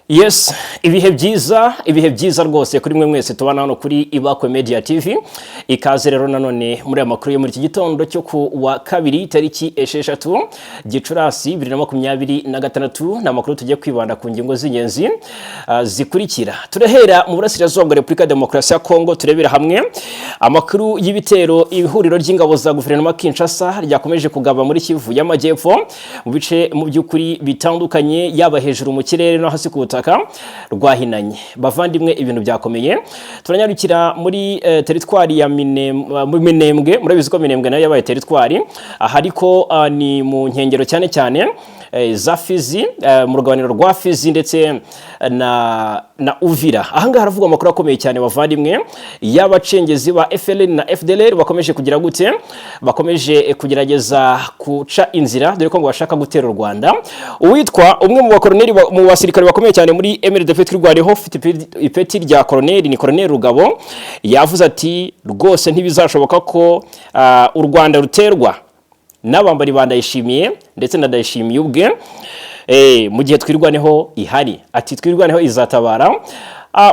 Yes, ibihe byiza rwose kuri mwe mwese tubana hano kuri Ibakwe Media TV. Ikaze rero nanone muri amakuru yo muri iki gitondo cyo ku wa kabiri tariki 6 Gicurasi 2026 na makuru tugiye kwibanda ku ngingo z'ingenzi zikurikira. Turahera mu burasirazuba bwa Repubulika Demokarasi ya Kongo, turebera hamwe amakuru y'ibitero ihuriro ry'ingabo za guverinoma Kinshasa ryakomeje kugaba muri Kivu y'Amajyepfo mu bice mu by'ukuri bitandukanye, yaba hejuru mu kirere no hasi ku rwahinanye. Bavandimwe, ibintu byakomeye. Turanyarukira muri teritwari ya Minembwe. Murabizi ko Minembwe nayo yabaye teritwari, aha ariko ni mu nkengero cyane cyane za Fizi, mu ruganiro rwa Fizi ndetse na Uvira. Aha ngaha haravugwa amakuru akomeye cyane bavandimwe, y'abacengezi ba FLN na FDLR bakomeje kugira gute, bakomeje kugerageza kuca inzira, dore ko ngo bashaka gutera u Rwanda. Uwitwa umwe mu bakoloneli mu basirikare bakomeye cyane muri MRDF twirwareho, ufite ipeti rya koloneli, ni koloneli Rugabo, yavuze ati rwose ntibizashoboka ko u Rwanda ruterwa n'abambari bandayishimiye ndetse nadayishimiye ubwe mu gihe twirwaneho ihari. Ati twirwaneho izatabara.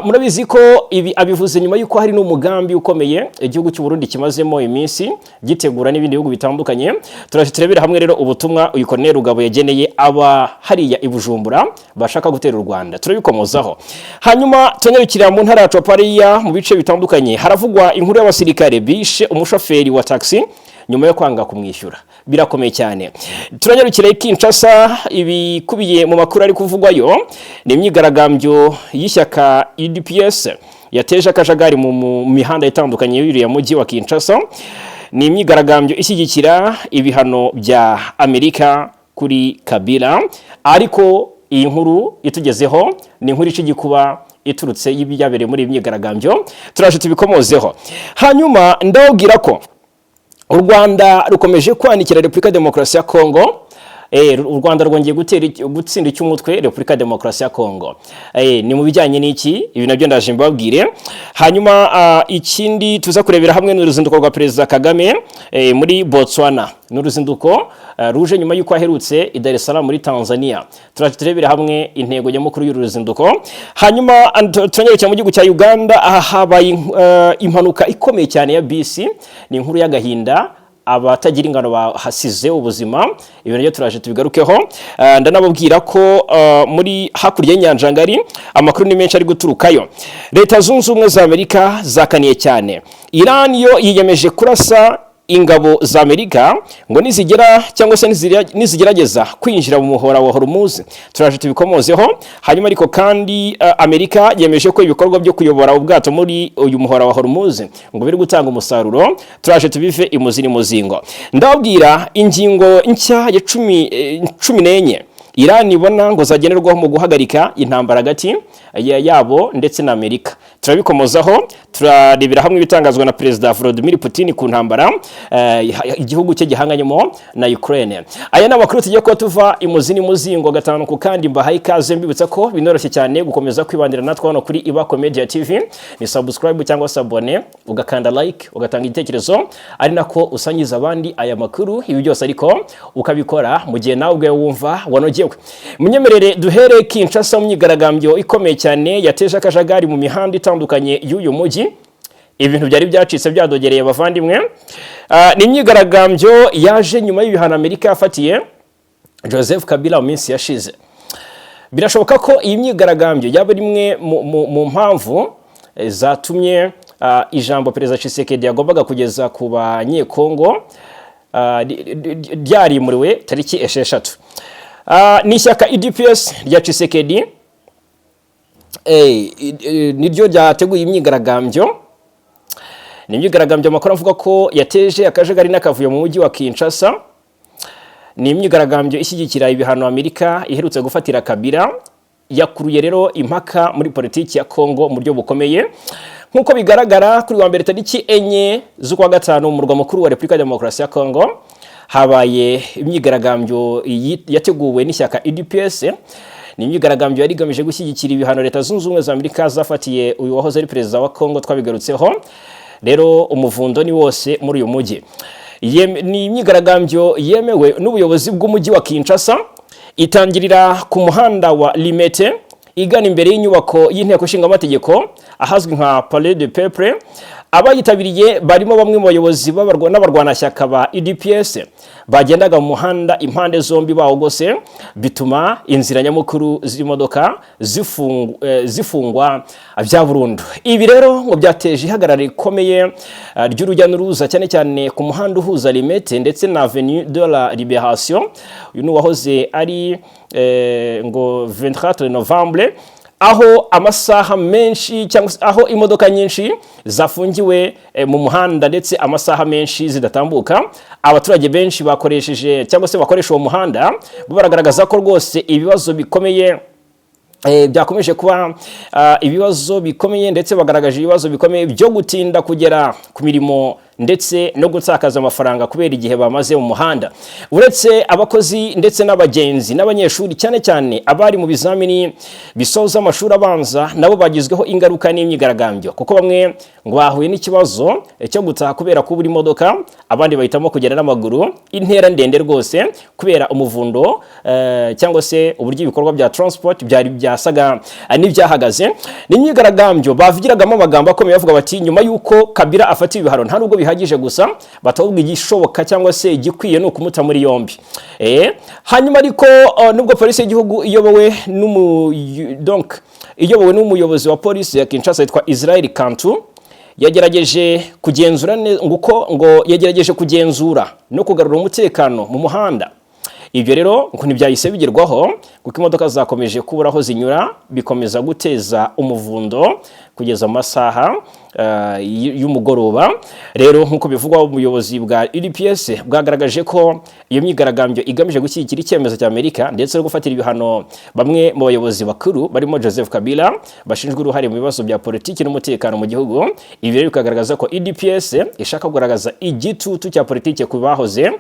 Murabizi ko ibi abivuze nyuma yuko hari n'umugambi ukomeye igihugu cy'u Burundi kimazemo iminsi gitegura n'ibindi bihugu bitandukanye. Turebera hamwe rero ubutumwa uyu koloneli Rugabo yageneye aba hariya i Bujumbura bashaka gutera u Rwanda, turabikomozaho. Hanyuma tunyarukira mu ntara ya Chopariya, mu bice bitandukanye haravugwa inkuru y'abasirikare bishe umushoferi wa taxi nyuma yo kwanga kumwishyura. Birakomeye cyane. Turanyarukira i Kinshasa, ibikubiye mu makuru ari kuvugwayo ni imyigaragambyo y'ishyaka UDPS yateje akajagari mu mihanda itandukanye y'uriya mujyi wa Kinshasa. Ni imyigaragambyo ishyigikira ibihano bya Amerika kuri Kabila, ariko iyi nkuru itugezeho ni inkuru icigikuba iturutse y'ibyabereye muri imyigaragambyo, turaje tubikomozeho. Hanyuma ndababwira ko u Rwanda rukomeje kwanikira Repubulika Demokarasi ya Kongo. U Rwanda rwongeye gutsinda icy'umutwe Repubulika Demokarasi ya Kongo. Ni mu bijyanye n'iki, ibi nabyo ndaje mbabwire. Hanyuma ikindi tuza kurebera hamwe n'uruzinduko rwa Perezida Kagame muri Botswana. N'uruzinduko ruje nyuma y'uko aherutse i Dar es Salaam muri Tanzania. Turebera hamwe intego nyamukuru y'uru ruzinduko. Hanyuma turanyarukira mu gihugu cya Uganda, habaye impanuka ikomeye cyane ya bisi. Ni inkuru y'agahinda, abatagira ingano bahasize ubuzima. Ibyo nabyo turaje tubigarukeho. Ndanababwira ko muri hakurya y'inyanja ngari amakuru ni menshi ari guturukayo. Leta Zunze Ubumwe za Amerika zakaniye cyane. Iran yo yiyemeje kurasa ingabo za Amerika ngo nizigera cyangwa se nizigerageza kwinjira mu muhora wa Hormuz. Turaje tubikomozeho. Hanyuma ariko kandi Amerika yemeje ko ibikorwa byo kuyobora ubwato muri uyu muhora wa Hormuz ngo biri gutanga umusaruro. Turaje tubive imuzini muzingo. Ndababwira ingingo nshya ya 14 Iran ibona ngo zagenerwaho mu guhagarika intambara hagati yabo ndetse na Amerika. Turabikomozaho. Turarebera hamwe ibitangazwa na Perezida Vladimir Putin ku ntambara igihugu cye gihanganyemo na Ukraine. Aya ni amakuru tugiye ko tuva imuzini muzingo gatanu ku kandi mbahaye ikaze, mbibutsa ko binoroshye cyane gukomeza kwibandira natwe hano kuri Ibakwe Media TV. Ni subscribe cyangwa abone, ugakanda like, ugatanga igitekerezo, ari nako usangiza abandi aya makuru. Ibi byose ariko ukabikora mu gihe nawe ubwe wumva wanogewe. Munyemerere duhere Kinshasa, mu myigaragambyo ikomeye cyane yateje akajagari mu mihanda itandukanye y'uyu mujyi. Ibintu byari byacitse byadogereye bavandimwe. Ni imyigaragambyo yaje nyuma y'ibihano Amerika yafatiye Joseph Kabila mu minsi yashize. Birashoboka ko iyi myigaragambyo yaba rimwe mu mpamvu zatumye ijambo Perezida Tshisekedi yagombaga kugeza ku banyekongo ryarimuriwe tariki 6. Ni ishyaka UDPS rya Tshisekedi niryo ryateguye imyigaragambyo. Ni imyigaragambyo amakuru avuga ko yateje akajagari n'akavuyo mu mujyi wa Kinshasa. Ni imyigaragambyo ishyigikira ibihano Amerika iherutse gufatira Kabila, yakuruye rero impaka muri politiki ya Kongo mu buryo bukomeye. Nkuko bigaragara kuri wa mbere tariki 4 z'ukwa gatanu mu murwa mukuru wa Repubulika Demokarasi ya Kongo habaye imyigaragambyo yateguwe n'ishyaka UDPS. Ni imyigaragambyo yari igamije gushyigikira ibihano Leta Zunze Ubumwe za Amerika zafatiye uyu wahoze ari perezida wa Kongo. Twabigarutseho rero, umuvundo ni wose muri uyu mujyi. Ni imyigaragambyo yemewe n'ubuyobozi bw'umujyi wa Kinshasa, itangirira ku muhanda wa Limete igana imbere y'inyubako y'inteko ishinga amategeko ahazwi nka Palais de Peuple. Abayitabiriye barimo bamwe mu bayobozi n'abarwanashyaka ba UDPS bagendaga mu muhanda impande zombi bawogose, bituma inzira nyamukuru z'imodoka zifungwa bya burundu. Ibi rero ngo byateje ihagarara rikomeye ry'urujya n'uruza cyane cyane ku muhanda uhuza Limete ndetse na Avenue de la Libération. Uyu ni wahoze ari ngo 24 Novembre, aho amasaha menshi cyangwa aho imodoka nyinshi zafungiwe mu muhanda ndetse amasaha menshi zidatambuka. Abaturage benshi bakoresheje cyangwa se bakoresha uwo muhanda baragaragaza ko rwose ibibazo bikomeye byakomeje kuba ibibazo bikomeye, ndetse bagaragaje ibibazo bikomeye byo gutinda kugera ku mirimo ndetse no gutakaza amafaranga kubera igihe bamaze mu muhanda. Uretse abakozi ndetse n'abagenzi n'abanyeshuri cyane cyane abari mu bizamini bisoza amashuri abanza nabo bagizweho ingaruka n'imyigaragambyo, kuko bamwe ngo bahuye n'ikibazo cyo gutaha kubera kubura imodoka, abandi bahitamo kugenda n'amaguru intera ndende rwose kubera umuvundo cyangwa se uburyo ibikorwa bya transport byari byasaga n'ibyahagaze. N'imyigaragambyo bavugiragamo amagambo akomeye bavuga bati nyuma y'uko Kabila afatiwe ibihano nta nubwo bihagije gusa, batubwa igishoboka cyangwa se igikwiye no kumuta muri yombi. Hanyuma ariko nubwo polisi y'igihugu iyobowe n'umuyobozi wa polisi ya Kinshasa yitwa Israel Kantu yagerageje kugenzura yagerageje kugenzura no kugarura umutekano mu muhanda. Ibyo rero ngo ntibyahise bigerwaho kuko imodoka zakomeje kubura aho zinyura, bikomeza guteza umuvundo kugeza amasaha y'umugoroba. Rero nk'uko bivugwa ubuyobozi bwa UDPS bwagaragaje ko iyo myigaragambyo igamije gushyigikira icyemezo cya Amerika ndetse no gufatira ibihano bamwe mu bayobozi bakuru barimo Joseph Kabila bashinjwa uruhare mu bibazo bya politiki n'umutekano mu gihugu. Ibi rero bikagaragaza ko UDPS ishaka kugaragaza igitutu cya politiki ku bahoze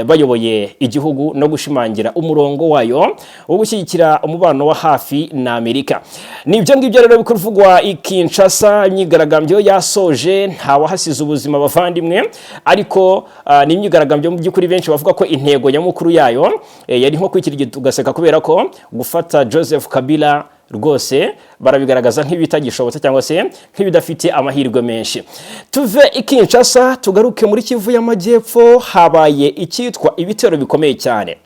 bayoboye igihugu no gushimangira umurongo wayo wo gushyigikira umubano wa hafi na Amerika. Nibyo ngibyo rero bikuvugwa i Kinshasa. Imyigaragambyo yasoje nta wahasize ubuzima bavandimwe, ariko ni imyigaragambyo mu by'ukuri benshi bavuga ko intego nyamukuru yayo yari nko kwikirigita ugaseka, kubera ko gufata Joseph Kabila rwose barabigaragaza nk'ibitagishobotse cyangwa se nk'ibidafite amahirwe menshi. Tuve i Kinshasa tugaruke muri Kivu y'Amajyepfo, habaye icyitwa ibitero bikomeye cyane.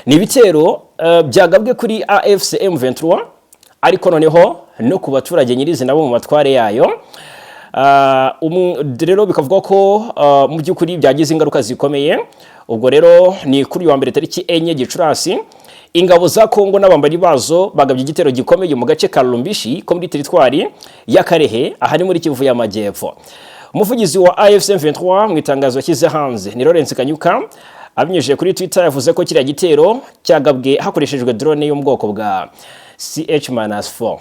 Ni ibitero byagabwe kuri AFC M23, ariko noneho no ku baturage nyirizina bo mu matware yayo. Rero bikavuga ko mu by'ukuri byagize ingaruka zikomeye. Ubwo rero ni kuri wa mbere tariki 4 Gicurasi ingabo za Kongo n'abambari bazo bagabye igitero gikomeye mu gace ka Lumbishi ko muri teritwari ya Karehe ahari muri Kivu y'Amajyepfo. Umuvugizi wa AFC M23 mu itangazo yashyize hanze ni Lawrence Kanyuka abinyujije kuri Twitter yavuze ko kiriya gitero cyagabwe hakoreshejwe drone yo mu bwoko bwa CH-4.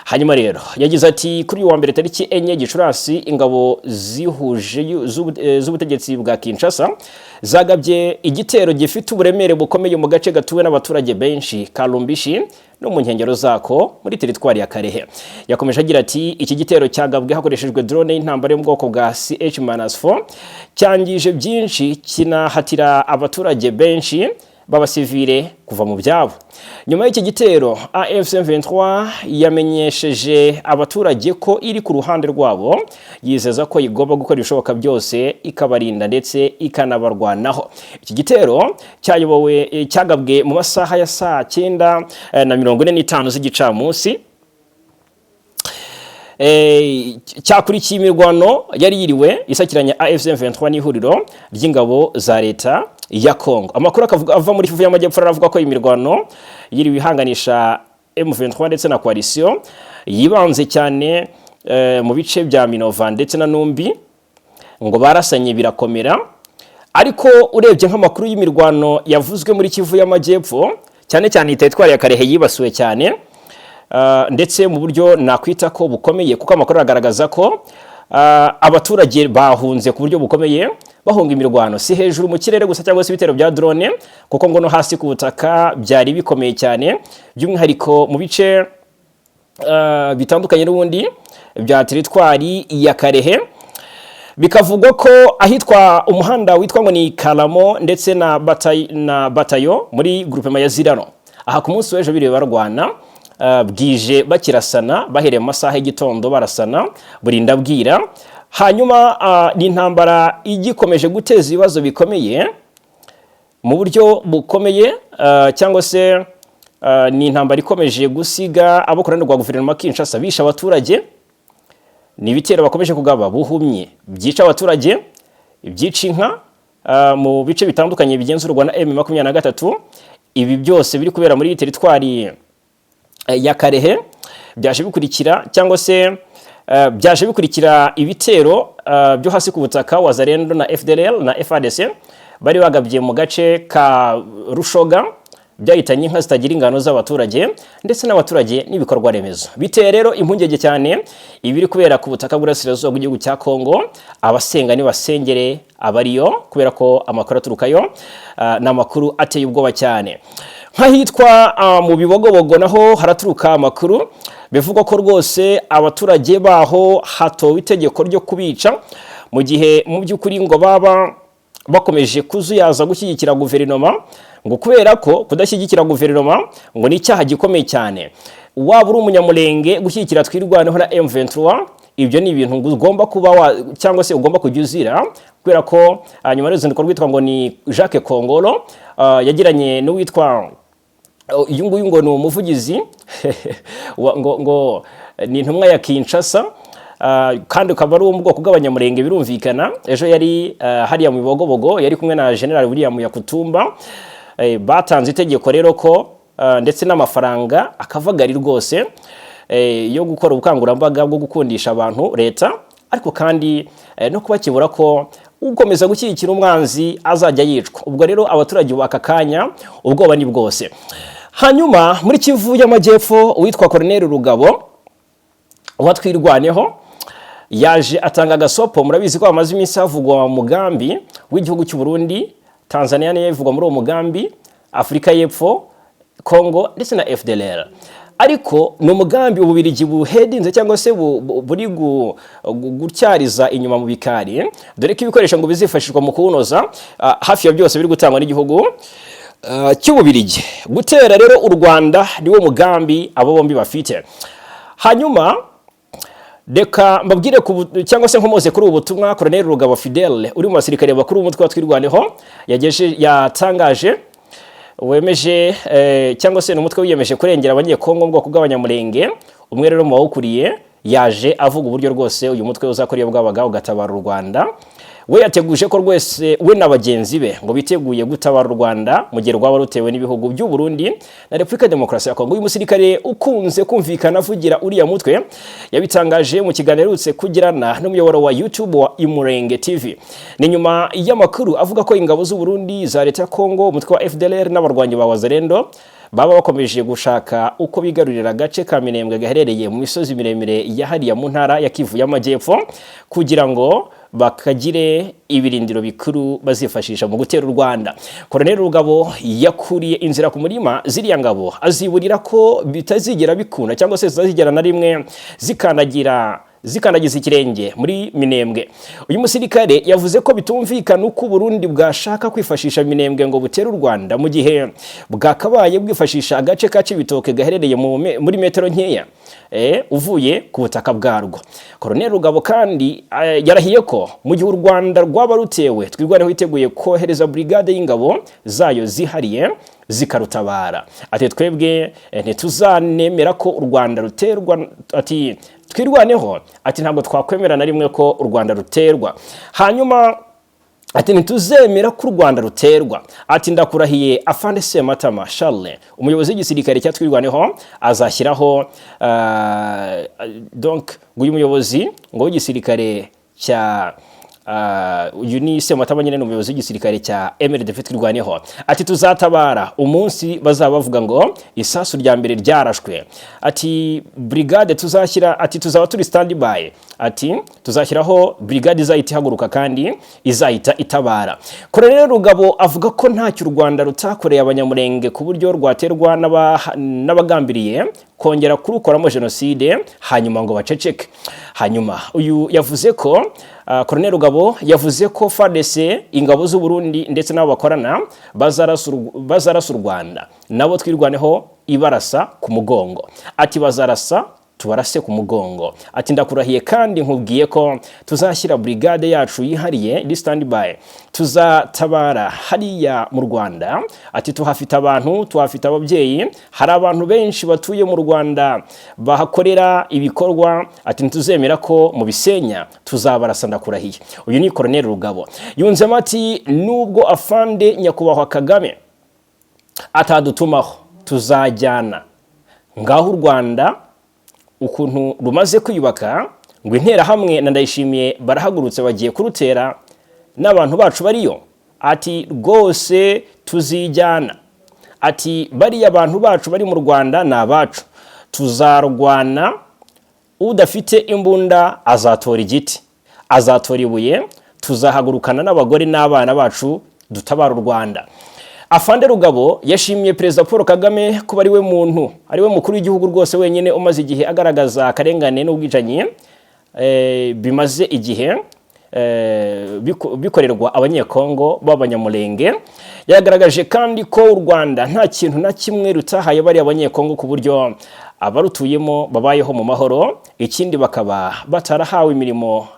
Hanyuma rero yagize ati kuri wa mbere tariki 4 Gicurasi ingabo zihuje z'ubutegetsi bwa Kinshasa zagabye igitero gifite uburemere bukomeye mu gace gatuwe n'abaturage benshi ka Lumbishi no mu nkengero zako muri teritwari ya Karehe. Yakomeje agira ati iki gitero cyagabwe hakoreshejwe drone y'intambara yo mu bwoko bwa CH-4 cyangije byinshi kinahatira abaturage benshi b'abasivile kuva mu byabo. Nyuma y'iki gitero AFC M23 yamenyesheje abaturage ko iri ku ruhande rwabo, yizeza ko igomba gukora ibishoboka byose ikabarinda ndetse ikanabarwanaho. Iki gitero cyagabwe mu masaha ya saa 9:45 z'igicamunsi. Cyakurikiye imirwano yari yiriwe isakiranya AFC M23 n'ihuriro ry'ingabo za leta ya Kongo. Amakuru ava muri Kivu y'Amajyepfo aravuga ko imirwano yiriwe ihanganisha M23 ndetse na coalition yibanze cyane mu bice bya Minova ndetse na Numbi, ngo barasanye birakomera. Ariko urebye nk'amakuru y'imirwano yavuzwe muri Kivu y'Amajyepfo cyane cyane teritwari ya Karehe yibasuwe cyane, ndetse mu buryo nakwita ko bukomeye, kuko amakuru agaragaza ko abaturage bahunze ku buryo bukomeye, bahunga imirwano si hejuru mu kirere gusa cyangwa se ibitero bya drone, kuko ngo no hasi ku butaka byari bikomeye cyane, by'umwihariko mu bice bitandukanye n'ubundi bya teritwari ya Karehe. Bikavugwa ko ahitwa umuhanda witwa ngo ni Kalamo ndetse na Batayo muri groupement ya Zirano, aha ku munsi w'ejo biriwe barwana, bwije bakirasana bahereye mu masaha y'igitondo barasana burinda bwira. Hanyuma ni intambara igikomeje guteza ibibazo bikomeye mu buryo bukomeye, cyangwa se ni intambara ikomeje gusiga abo ku ruhande rwa guverinoma Kinshasa bisha abaturage. Ni ibitero bakomeje kugaba buhumye byica abaturage, ibyica inka mu bice bitandukanye bigenzurwa na M23. Ibi byose biri kubera muri teritwari ya Karehe, byaje bikurikira cyangwa se byaje bikurikira ibitero byo hasi ku butaka Wazalendo na FDLR na FARDC bari bagabye mu gace ka Rushoga, byahitanye inka zitagira ingano z'abaturage ndetse n'abaturage n'ibikorwa remezo. Biteye rero impungenge cyane ibiri kubera ku butaka bw'Uburasirazuba bw'igihugu cya Kongo. Abasenga ni basengere abariyo kubera ko amakuru aturukayo n'amakuru ateye ubwoba cyane. Nk'ahitwa mu Bibogobogo naho haraturuka amakuru bivugwa ko rwose abaturage baho hatowe itegeko ryo kubica, mu gihe mu by'ukuri ngo baba bakomeje kuzuyaza gushyigikira guverinoma, ngo kubera ko kudashyigikira guverinoma ngo ni icyaha gikomeye cyane. Waba uri umunyamurenge gushyigikira Twirwaneho na M23, ibyo ni ibintu ugomba kuba cyangwa se ugomba kujya uzira, kubera ko nyuma y'uruzinduko rwitwa ngo ni Jacques Kongolo yagiranye n'uwitwa uyu nguyu ngo ni umuvugizi ngo ni intumwa ya Kinshasa, kandi ukaba ari mu bwoko bw'abanyamurenge birumvikana. Ejo yari hariya mu Bibogobogo, yari kumwe na General William Yakutumba. Batanze itegeko rero ko ndetse n'amafaranga akavagari rwose yo gukora ubukangurambaga bwo gukundisha abantu leta, ariko kandi no kubakibura ko ukomeza gushyigikira umwanzi azajya yicwa. Ubwo rero abaturage baka kanya ubwoba ni bwose. Hanyuma muri Kivu y'Amajyepfo uwitwa Colonel Rugabo wa Twirwaneho yaje atanga gasopo. Murabizi ko amaze iminsi havugwa mu mugambi w'igihugu cy'u Burundi, Tanzania niyo ivugwa muri uwo mugambi, Afurika y'Epfo, Kongo ndetse na FDLR. Ariko ni umugambi Ububiligi buhedinze cyangwa se buri gutyariza inyuma mu bikari, dore ko ibikoresho ngo bizifashishwa mu kuwunoza hafi ya byose biri gutangwa n'igihugu cy'Ububiligi. Gutera rero u Rwanda niwo mugambi abo bombi bafite. Hanyuma reka mbabwire cyangwa se nkomoze kuri ubu butumwa Colonel Rugabo Fidele uri mu basirikare bakuru b'umutwe wa Twirwaneho yatangaje, wemeje cyangwa se n'umutwe wiyemeje kurengera abanyekongo mu bwoko bw'abanyamurenge. Umwe rero mu bawukuriye yaje avuga uburyo rwose uyu mutwe uzakora iyo bwabaga ugatabara u Rwanda. We yateguje ko rwose we na bagenzi be ngo biteguye gutabara u Rwanda mu gihe rwaba rutewe n'ibihugu by'u Burundi na Repubulika Demokarasi ya Kongo. Uyu musirikare ukunze kumvikana avugira uriya mutwe yabitangaje mu kiganiro urutse kugirana n'umuyoboro wa YouTube wa Imurenge TV. Ni nyuma y'amakuru avuga ko ingabo z'u Burundi za leta ya Kongo, umutwe wa FDLR n'abarwanyi ba Wazalendo baba bakomeje gushaka uko bigarurira agace ka Minembwe gaherereye mu misozi miremire ya hariya mu ntara ya Kivu y'Amajyepfo, kugira ngo bakagire ibirindiro bikuru bazifashisha mu gutera u Rwanda. Colonel Rugabo yakuriye inzira ku murima ziriya ngabo, aziburira ko bitazigera bikunda cyangwa se zazigera na rimwe zikandagiza ikirenge muri Minembwe. Uyu musirikare yavuze ko bitumvikana uko Burundi bwashaka kwifashisha Minembwe ngo butere u Rwanda mu gihe bwakabaye bwifashisha agace ka Cibitoke gaherereye muri metero nkeya uvuye ku butaka bwarwo. Colonel Rugabo kandi yarahiye ko mu gihe u Rwanda rwaba rutewe, Twirwaneho iteguye kohereza brigade y'ingabo zayo zihariye zikarutabara. Ati twebwe ntituzanemera ko u Rwanda ruterwa, ati Twirwaneho ati ntabwo twakwemera na rimwe ko u Rwanda ruterwa. Hanyuma ati ntituzemera ko u Rwanda ruterwa. Ati ndakurahiye Afande Sematama Charles, umuyobozi w'igisirikare cya Twirwaneho, azashyiraho donc uyu muyobozi ngo w'igisirikare cya uyu Sematama nyine n'umuyobozi w'igisirikare cya MRDF Twirwaneho. Ati tuzatabara umunsi bazaba bavuga ngo isasu rya mbere ryarashwe. Ati brigade tuzashyira, ati tuzaba turi standby, ati tuzashyiraho brigade izahita ihaguruka kandi izahita itabara. Colonel Rugabo avuga ko ntacyo u Rwanda rutakoreye abanyamurenge ku buryo rwaterwa n'abagambiriye kongera kurukoramo jenoside hanyuma ngo baceceke. Hanyuma uyu yavuze ko Colonel Rugabo yavuze ko FARDC ingabo z'u Burundi ndetse n'abo bakorana bazarasa u Rwanda nabo twirwaneho ibarasa ku mugongo. Ati bazarasa tubarase ku mugongo. Ati ndakurahiye kandi nkubwiye ko tuzashyira brigade yacu yihariye di standby tuzatabara hariya mu Rwanda. Ati tuhafite abantu, tuhafite ababyeyi, hari abantu benshi batuye mu Rwanda bahakorera ibikorwa. Ati ntuzemera ko mu bisenya, tuzabarasa ndakurahiye. Uyu ni Colonel Rugabo. Yunzemo ati nubwo afande nyakubahwa Kagame atadutumaho tuzajyana. Ngaho u Rwanda ukuntu rumaze kwiyubaka, ngo Interahamwe na Ndayishimiye barahagurutse bagiye kurutera n'abantu bacu bariyo. Ati rwose tuzijyana. Ati bariya abantu bacu bari mu Rwanda ni abacu, tuzarwana. Udafite imbunda azatora igiti, azatora ibuye, tuzahagurukana n'abagore n'abana bacu dutabara u Rwanda. Afande Rugabo yashimiye Perezida Paul Kagame kuba ari we muntu, ari we mukuru w'igihugu rwose wenyine umaze igihe agaragaza akarengane n'ubwicanyi bimaze igihe bikorerwa abanyekongo b'abanyamulenge. Yagaragaje kandi ko u Rwanda nta kintu na kimwe rutahaye bari abanyekongo ku buryo abarutuyemo babayeho mu mahoro. Ikindi bakaba batarahawe imirimo,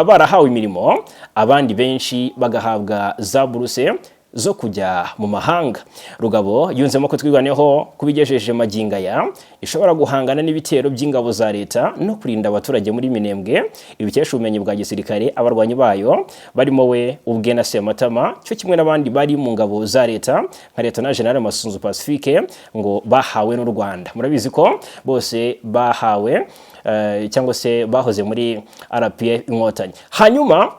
barahawe imirimo, abandi benshi bagahabwa za buruse zo kujya mu mahanga. Rugabo yunzemo ko twirwaneho kubigejeje magingaya ishobora guhangana n'ibitero by'ingabo za leta no kurinda abaturage muri Minembwe ibikesha ubumenyi bwa gisirikare abarwanyi bayo barimo we ubwe na Sematama, cyo kimwe n'abandi bari mu ngabo za leta nka Lieutenant General Masunzu Pacifique ngo bahawe n'u Rwanda. Murabizi ko bose bahawe cyangwa se bahoze muri RPF Inkotanyi. Hanyuma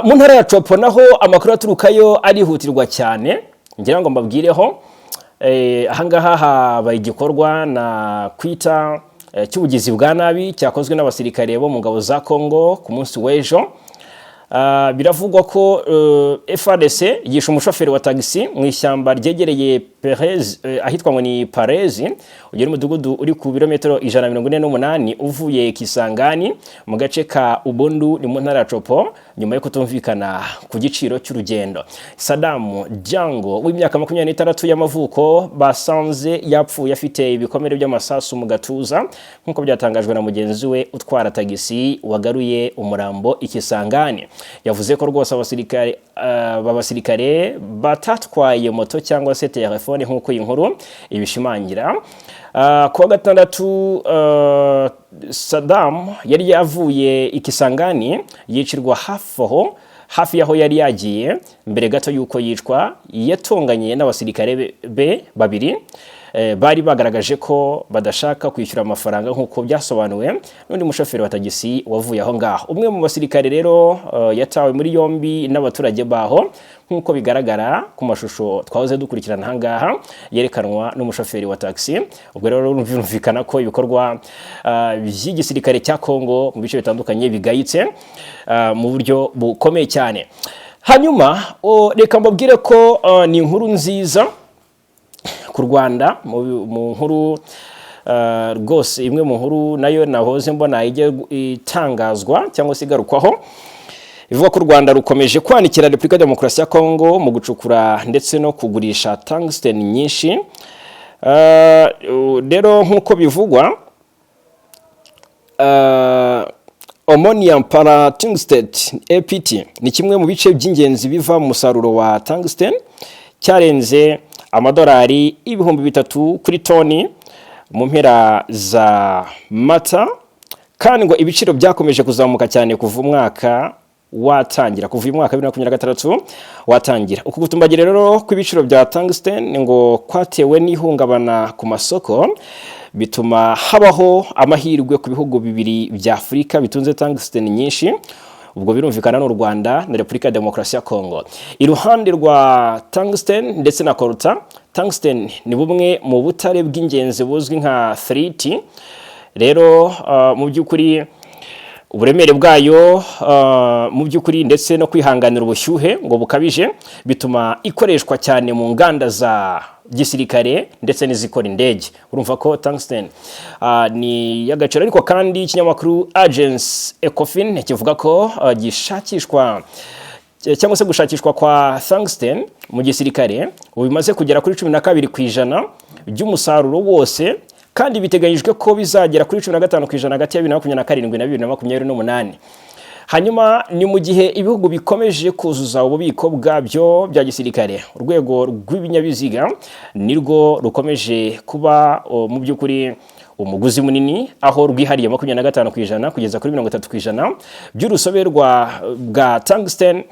mu ntara ya Copo naho amakuru aturukayo arihutirwa cyane, ngira ngo mbabwireho. Ahangaha habaye igikorwa na kwita cy'ubugizi bwa nabi cyakozwe n'abasirikare bo mu ngabo za Kongo ku munsi w'ejo. Biravugwa ko FARDC yishe umushoferi wa taxi mu ishyamba ryegereye Perez, ahitwa ngo ni Parezi, ugera umudugudu uri ku birometero 148 uvuye Kisangani mu gace ka Ubundu ni mu ntara ya Copo, nyuma yo kutumvikana ku giciro cy'urugendo. Saddam Django w'imyaka 26 y'amavuko basanze yapfuye afite ibikomere by'amasasu mu gatuza nkuko byatangajwe na mugenzi we utwara taxi wagaruye umurambo Ikisangani. Yavuze ko rwose abasirikare batatwaye moto cyangwa se telefone nkuko iyi nkuru ibishimangira. Kuwa gatandatu Saddam yari yavuye Ikisangani yicirwa hafi yaho yari yagiye mbere gato yuko yicwa. Yatonganye n'abasirikare be babiri bari bagaragaje ko badashaka kwishyura amafaranga nkuko byasobanuwe n'undi mushoferi wa tagisi wavuye aho ngaho. Umwe mu basirikare rero yatawe muri yombi n'abaturage baho nkuko bigaragara ku mashusho twahoze dukurikirana ahangaha yerekanwa n'umushoferi wa taxi. Ubwo rero birumvikana ko ibikorwa by'igisirikare cya Kongo mu bice bitandukanye bigayitse mu buryo bukomeye cyane. Hanyuma reka mbabwire ko ni inkuru nziza ku Rwanda mu nkuru rwose, imwe mu nkuru nayo nahoze mbona ijya itangazwa cyangwa se igarukwaho, ivuga ko u Rwanda rukomeje kwanikira Repubulika Demokarasi ya Kongo mu gucukura ndetse no kugurisha tungsten nyinshi. Rero nk'uko bivugwa ammonium paratungstate APT ni kimwe mu bice by'ingenzi biva mu musaruro wa tungsten, cyarenze amadolari 3,000 kuri toni mu mpera za Mata, kandi ngo ibiciro byakomeje kuzamuka cyane kuva umwaka watangira, kuva uyu mwaka 2026 watangira. Uku gutumbagira rero kw'ibiciro bya tungsten ngo kwatewe n'ihungabana ku masoko, bituma habaho amahirwe ku bihugu bibiri bya Afurika bitunze tungsten nyinshi. Ubwo birumvikana n'u Rwanda na Repubulika Demokarasi ya Kongo. Iruhande rwa tungsten ndetse na coltan, tungsten ni bumwe mu butare bw'ingenzi buzwi nka ferrite. Rero mu by'ukuri uburemere bwayo mu by'ukuri ndetse no kwihanganira ubushyuhe ngo bukabije bituma ikoreshwa cyane mu nganda gisirikare ndetse n'izikora indege. Urumva ko tungsten ni y'agaciro. Ariko kandi ikinyamakuru Agence Ecofin kivuga ko gishakishwa cyangwa se gushakishwa kwa tungsten mu gisirikare bimaze kugera kuri 12% by'umusaruro wose, kandi biteganyijwe ko bizagera kuri 15% hagati ya 2027 na 2028. Hanyuma ni mu gihe ibihugu bikomeje kuzuza ububiko bwabyo bya gisirikare, urwego rw'ibinyabiziga nirwo rukomeje kuba mu by'ukuri umuguzi munini, aho rwihariye 25% kugeza kuri 30% by'urusobe bwa tungsten,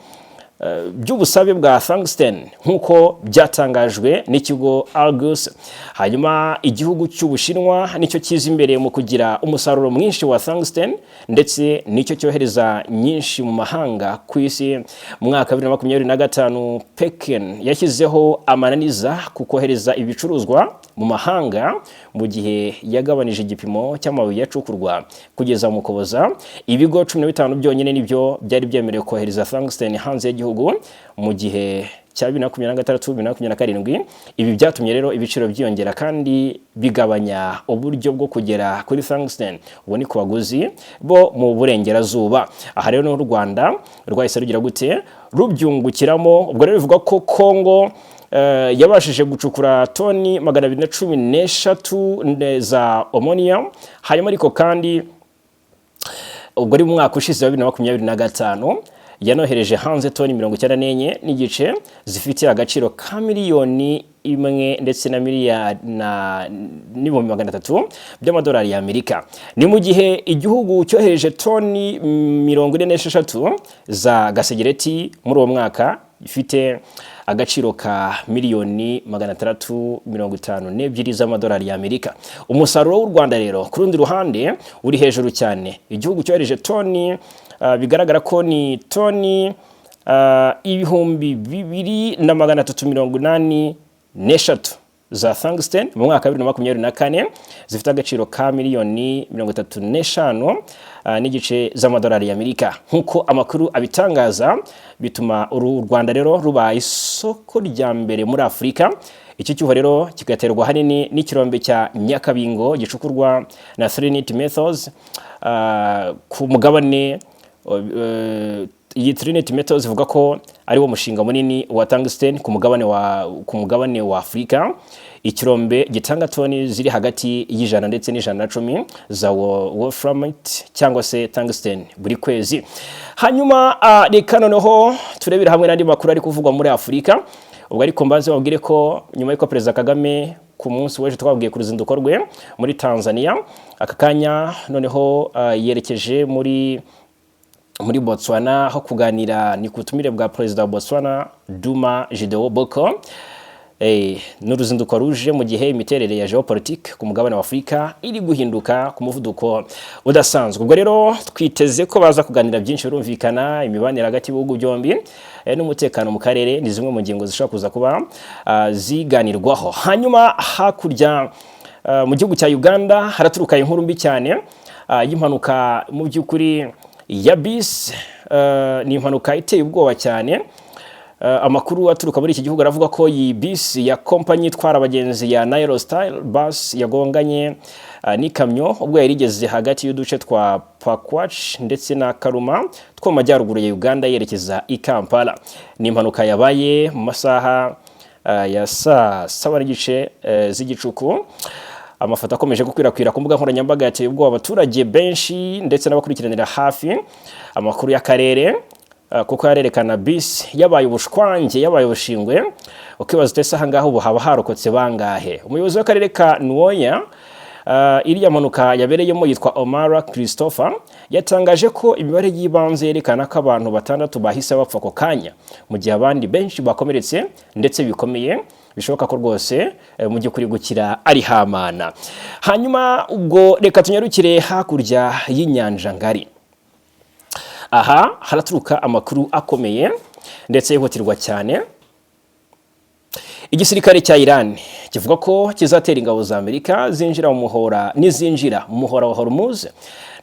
by'ubusabe bwa tungsten nk'uko byatangajwe n'ikigo Argus. Hanyuma igihugu cy'Ubushinwa nicyo kiza imbere mu kugira umusaruro mwinshi wa tungsten, ndetse nicyo cyohereza nyinshi mu mahanga ku isi. Mu mwaka 2025 Pekin yashyizeho amananiza ku kohereza ibicuruzwa mu mahanga, mu gihe yagabanije igipimo cy'amabuye yacukurwa kugeza mu Ukuboza. Ibigo 15 byonyine nibyo byari byemerewe kohereza tungsten hanze y'igihugu mu gihe cya 2026-2027. Ibi byatumye rero ibiciro byiyongera kandi bigabanya uburyo bwo kugera kuri tungsten, ubu ni ku baguzi bo mu burengerazuba. Aha rero n'u Rwanda rwahise rugira gute rubyungukiramo. Ubwo rero bivuga ko Kongo yabashije gucukura toni 213 za ammonium. Hanyuma ariko kandi ubwo ari mu mwaka ushize wa 2025 yanohereje hanze toni 94 n'igice zifite agaciro ka miliyoni imwe ndetse na n'ibihumbi 300 by'amadolari y'Amerika. Ni mu gihe igihugu cyohereje toni 46 za gasegereti muri uwo mwaka ifite agaciro ka miliyoni 652 z'amadolari y'Amerika. Umusaruro w'u Rwanda rero ku rundi ruhande uri hejuru cyane. Igihugu cyohereje toni bigaragara ko ni toni 2383 za tungsten mu mwaka 2024 zifite agaciro ka miliyoni 35 n'igice z'amadolari y'Amerika. Nk'uko amakuru abitangaza, bituma u Rwanda rero ruba isoko rya mbere muri Afurika. Iki cyuho rero kigaterwa hanini n'ikirombe cya Nyakabingo gicukurwa na Trinity Metals ku mugabane. Iyi Trinity Metals ivuga ko ari wo mushinga munini wa tungsten ku mugabane wa Afurika. Ikirombe gitanga toni ziri hagati y'ijana ndetse n'110 za wolframite cyangwa se tungsten buri kwezi. Hanyuma reka noneho turebera hamwe n'andi makuru ari kuvugwa muri Afurika. Ubwo ariko mbaze babwire ko nyuma y'uko Perezida Kagame ku munsi w'ejo twabwiye ku ruzinduko rwe muri Tanzania, aka kanya noneho yerekeje muri Botswana aho kuganira ni kutumire bwa Perezida wa Botswana Duma Jideo Boko. N'uruzinduko ruje mu gihe imiterere ya geopolitique ku mugabane wa Afurika iri guhinduka ku muvuduko udasanzwe. Ubwo rero twiteze ko baza kuganira byinshi birumvikana, imibanire hagati y'ibihugu byombi n'umutekano mu karere ni zimwe mu ngingo zishobora kuza kuba ziganirwaho. Hanyuma hakurya mu gihugu cya Uganda haraturuka inkuru mbi cyane y'impanuka mu by'ukuri ya bisi. Ni impanuka iteye ubwoba cyane. Amakuru aturuka muri iki gihugu aravuga ko iyi bisi ya kompanyi itwara abagenzi ya Nairo Style Bus yagonganye n'ikamyo ubwo yari igeze hagati y'uduce twa Pakwach ndetse na Karuma two mu majyaruguru ya Uganda yerekeza i Kampala. Ni impanuka yabaye mu masaha ya saa 7:30 z'igicuku. Amafoto akomeje gukwirakwira ku mbuga nkoranyambaga yateye ubwoba abaturage benshi ndetse n'abakurikiranira hafi amakuru y'akarere, kuko yarerekana bisi yabaye ubushwange, yabaye ubushingwe. Ukibaza utese aha ngaho ubu haba harokotse bangahe? Umuyobozi w'akarere ka Nwoya iriya mpanuka yabereyemo yitwa Omara Christopher yatangaje ko imibare y'ibanze yerekana ko abantu 6 bahise bapfa ako kanya, mu gihe abandi benshi bakomeretse ndetse bikomeye bishoboka ko rwose mu gihe kuri gukira ari hamana. Hanyuma ubwo reka tunyarukire hakurya y'inyanja ngari. Aha haraturuka amakuru akomeye ndetse yihutirwa cyane. Igisirikare cya Iran kivuga ko kizatera ingabo za Amerika zinjira mu muhora wa Hormuz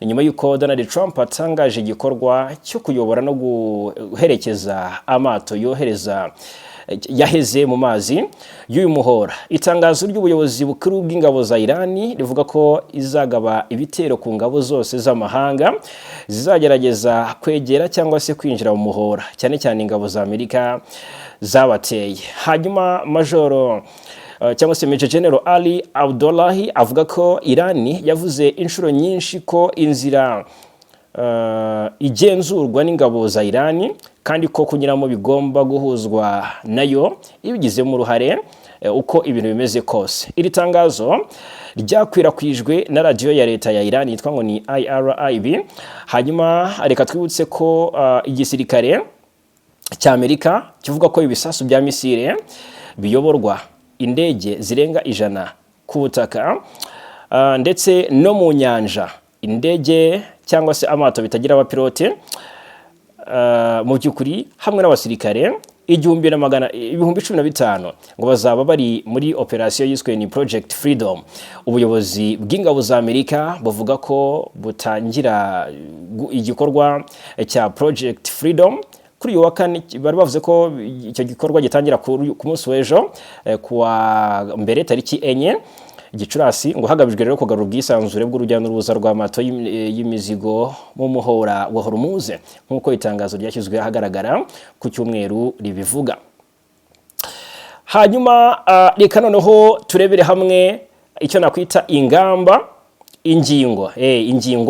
nyuma y'uko Donald Trump atangaje igikorwa cyo kuyobora no guherekeza amato yohereza yaheze mu mazi y'uyu muhora. Itangazo ry'ubuyobozi bukuru bw'ingabo za Irani rivuga ko izagaba ibitero ku ngabo zose z'amahanga zizagerageza kwegera cyangwa se kwinjira mu muhora, cyane cyane ingabo za Amerika zabateye. Hanyuma Majoro cyangwa se Major General Ali Abdullahi avuga ko Irani yavuze inshuro nyinshi ko inzira igenzurwa n'ingabo za Irani kandi ko kunyuramo bigomba guhuzwa nayo ibigizemo uruhare uko ibintu bimeze kose. Iri tangazo ryakwirakwijwe na radio ya leta ya Irani yitwa ngo ni IRIB. Hanyuma reka twibutse ko igisirikare cya Amerika kivuga ko ibisasu bya misile biyoborwa indege zirenga 100 ku butaka ndetse no mu nyanja, indege cyangwa se amato bitagira abapilote mu byukuri hamwe n'abasirikare 15,000 ngo bazaba bari muri operation yiswe ni Project Freedom. Ubuyobozi bw'ingabo za Amerika buvuga ko butangira igikorwa cya Project Freedom kuri uyu wa kane. Bari bavuze ko icyo gikorwa gitangira ku munsi w'ejo kuwa mbere tariki 4 Gicurasi, ngo hagabijwe rero kugarura ubwisanzure bw'urujya n'uruza rw'amato y'imizigo mu muhora wa Hormuz nk'uko itangazo ryashyizwe ahagaragara ku cyumweru ribivuga. Hanyuma reka noneho turebere hamwe icyo nakwita ingingo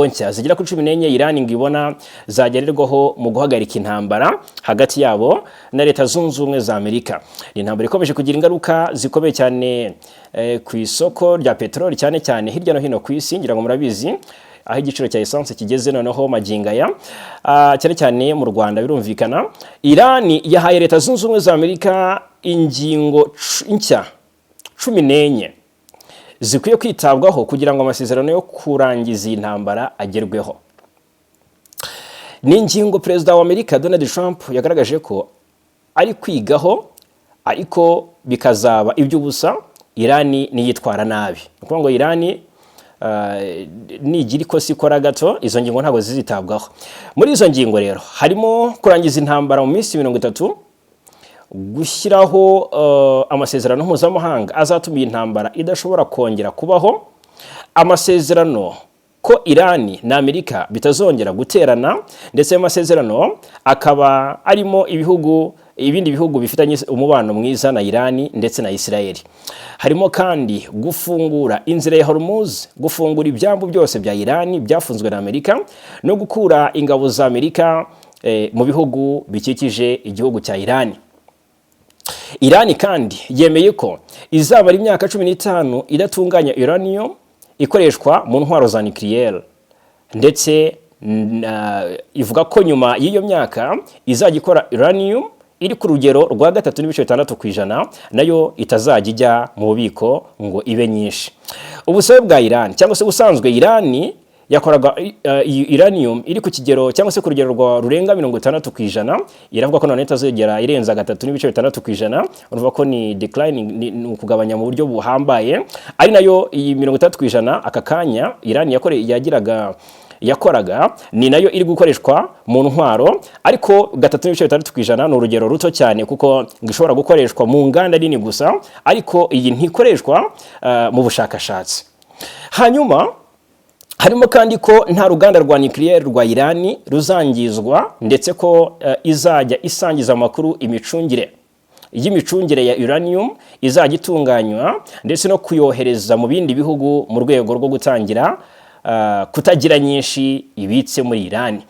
nshya zigera kuri 14 Irani ngibona zagererwaho mu guhagarika intambara hagati yabo na Leta Zunze Ubumwe za Amerika. Ni intambara ikomeje kugira ingaruka zikomeye cyane ku isoko rya petroli cyane cyane hirya no hino ku isi. Ngira ngo murabizi aho igiciro cya essence kigeze noneho magingaya, cyane cyane mu Rwanda birumvikana. Irani yahaye Leta Zunze Ubumwe za Amerika ingingo nshya 14 zikwiye kwitabwaho kugira ngo amasezerano yo kurangiza intambara agerweho. Ni ingingo Perezida wa Amerika Donald Trump yagaragaje ko ari kwigaho, ariko bikazaba iby'ubusa Irani niyitwara nabi. Nuko ngo Irani nigira ikosa ikora gato, izo ngingo ntabwo zizitabwaho. Muri izo ngingo rero harimo kurangiza intambara mu minsi 30, gushyiraho amasezerano mpuzamahanga azatuma intambara idashobora kongera kubaho, amasezerano ko Irani na Amerika bitazongera guterana, ndetse amasezerano akaba arimo ibindi bihugu bifitanye umubano mwiza na Irani ndetse na Israeli. Harimo kandi gufungura inzira ya Hormuz, gufungura ibyambu byose bya Irani byafunzwe na Amerika, no gukura ingabo za Amerika mu bihugu bikikije igihugu cya Irani. Irani kandi yemeye ko izabara imyaka 15 idatunganya uranium ikoreshwa mu ntwaro za nucleaire, ndetse ivuga ko nyuma y'iyo myaka izajya ikora uranium iri ku rugero rwa 3.6% nayo itazajya ijya mu bubiko ngo ibe nyinshi. Ubusabe bwa Irani cyangwa se ubusanzwe Irani yakoraga uranium iri ku kigero cyangwa se ku rugero rurenga 60%, iravuga ko none itazegera irenza 3.6%. Urumva ko ni declining, ni ukugabanya mu buryo buhambaye, ari nayo iyi 30% aka kanya Irani yakoraga ni nayo iri gukoreshwa mu ntwaro, ariko 3.6% ni urugero ruto cyane kuko ngishobora gukoreshwa mu nganda nini gusa, ariko iyi ntikoreshwa mu bushakashatsi. Hanyuma harimo kandi ko nta ruganda rwa nucleaire rwa Irani ruzangizwa, ndetse ko izajya isangiza amakuru y'imicungire ya uranium izajya itunganywa, ndetse no kuyohereza mu bindi bihugu mu rwego rwo gutangira kutagira nyinshi ibitse muri Irani.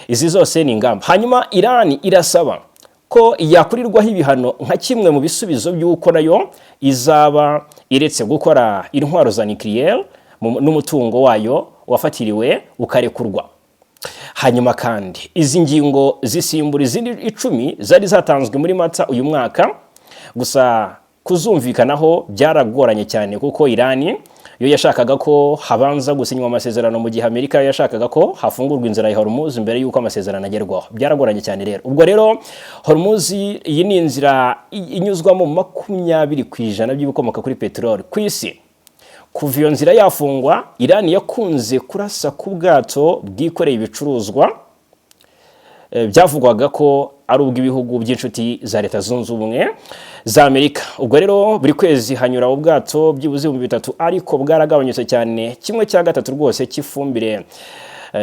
Izi zose ni ingamba. Hanyuma Irani irasaba ko yakurirwaho ibihano nka kimwe mu bisubizo by'uko nayo izaba iretse gukora intwaro za nucleaire n'umutungo wayo wafatiriwe ukarekurwa. Hanyuma kandi izi ngingo zisimbura izindi 10 zari zatanzwe muri Mata uyu mwaka, gusa kuzumvikanaho byaragoranye cyane kuko Irani yo yashakaga ko habanza gusinywa amasezerano, mu gihe Amerika yashakaga ko hafungurwa inzira ya Hormuz mbere yuko amasezerano agerwaho. Byaragoranye cyane rero. Ubwo rero Hormuz iyi ni inzira inyuzwamo 20% by'ibikomoka kuri petroli ku isi. Kuva iyo nzira yafungwa, Irani yakunze kurasa ku bwato bwikoreye ibicuruzwa byavugwaga ko ari ubw'ibihugu by'inshuti za Leta Zunze Ubumwe za Amerika. Ubwo rero buri kwezi hanyura ubwato byibuze mu bitatu, ariko bwaragabanyutse cyane, kimwe cya gatatu rwose cy'ifumbire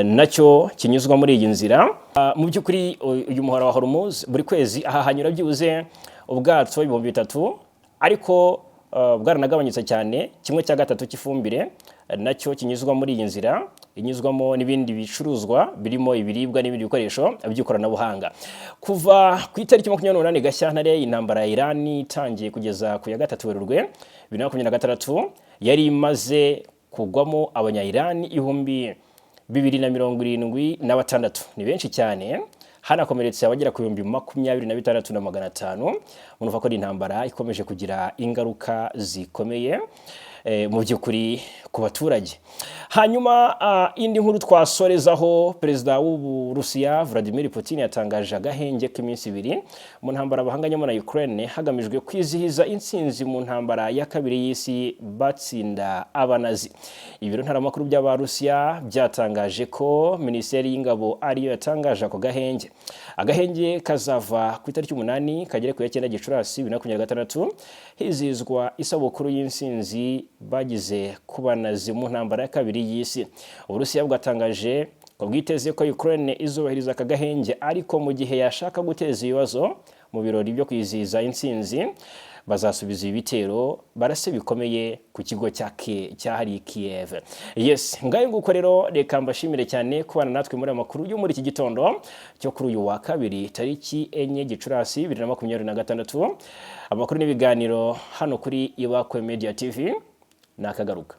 nacyo kinyuzwa muri iyi nzira. Mu by'ukuri uyu muhora wa Hormuz buri kwezi aha hanyura byibuze ubwato ibihumbi bitatu, ariko bwaranagabanyutse cyane, kimwe cya gatatu cy'ifumbire nacyo kinyuzwa muri iyi nzira, inyuzwamo n'ibindi bicuruzwa birimo ibiribwa n'ibindi bikoresho by'ikoranabuhanga. Kuva ku itariki 28 Gashyantare intambara ya Iran itangiye kugeza ku ya 3 Werurwe 2026 yari imaze kugwamo abanya-Iran 276. Ni benshi cyane, hanakomeretse abagera ku 26,500. Munumva ko intambara ikomeje kugira ingaruka zikomeye mu by'ukuri ku baturage. Hanyuma indi nkuru twasorezaho, perezida w'Uburusiya Vladimir Putin yatangaje agahenge k'iminsi 2 mu ntambara bahanganyemo na Ukraine, hagamijwe kwizihiza intsinzi mu ntambara ya kabiri y'isi batsinda abanazi. Ibiro ntaramakuru by'Abarusiya byatangaje ko Minisiteri y'Ingabo ariyo yatangaje ako gahenge. Agahenge kazava ku itariki 8 kagere ku ya 9 Gicurasi 2026, hizizwa isabukuru y'intsinzi bagize kubanazi mu ntambara ya kabiri y'isi. Uburusiya bwatangaje ko bwiteze ko Ukraine izubahiriza aka gahenge, ariko mu gihe yashaka guteza ibibazo mu birori byo kwizihiza intsinzi bazasubiza ibitero barase bikomeye ku kigo cyahari Kiev. Yes, ngayo nguko rero, reka mbashimire cyane kubana natwe muri amakuru yo muri iki gitondo cyo kuri uyu wa kabiri tariki 4 Gicurasi 2026. Amakuru n'ibiganiro hano kuri Ibakwe Media TV nakagaruka.